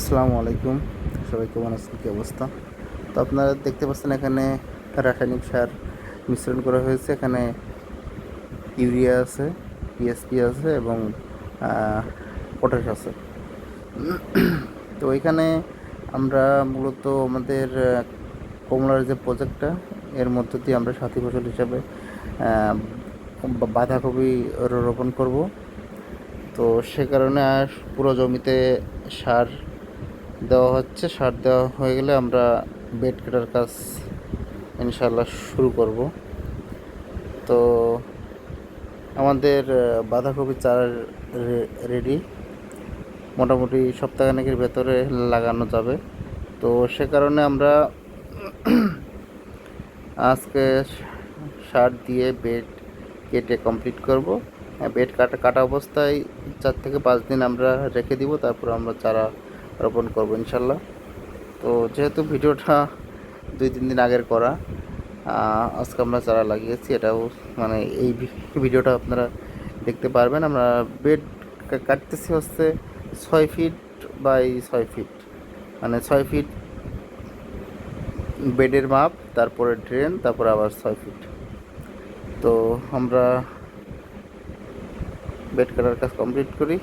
আসসালামু আলাইকুম। সবাই কেমন আছেন, কী অবস্থা? তো আপনারা দেখতে পাচ্ছেন এখানে রাসায়নিক সার মিশ্রণ করা হয়েছে। এখানে ইউরিয়া আছে, টিএসপি আছে এবং পটাশ আছে। তো এখানে আমরা মূলত আমাদের কমলার যে প্রজেক্টটা, এর মধ্য দিয়ে আমরা সাথী ফসল হিসাবে বাঁধাকপি রোপণ করব। তো সে কারণে পুরো জমিতে সার দেওয়া হচ্ছে। সার দেওয়া হয়ে গেলে আমরা বেড কাটার কাজ ইনশাল্লাহ শুরু করব। তো আমাদের বাঁধাকপি চারা রেডি, মোটামুটি সপ্তাহখানেকের ভেতরে লাগানো যাবে। তো সে কারণে আমরা আজকে সার দিয়ে বেড কেটে কমপ্লিট করব। বেড কাটা অবস্থায় 4 থেকে 5 দিন আমরা রেখে দিব, তারপর আমরা চারা রোপণ করব ইনশাল্লাহ। তো যেহেতু ভিডিওটা 2-3 দিন আগের করা, আজকে আমরা চারা লাগিয়েছি, এটাও মানে এই ভিডিওটা আপনারা দেখতে পারবেন। আমরা বেড কাটতেছি হচ্ছে 6 ফিট বাই 6 ফিট, মানে 6 ফিট বেডের মাপ, তারপরে ড্রেন, তারপরে আবার 6 ফিট। তো আমরা বেড কাটার কাজ কমপ্লিট করি।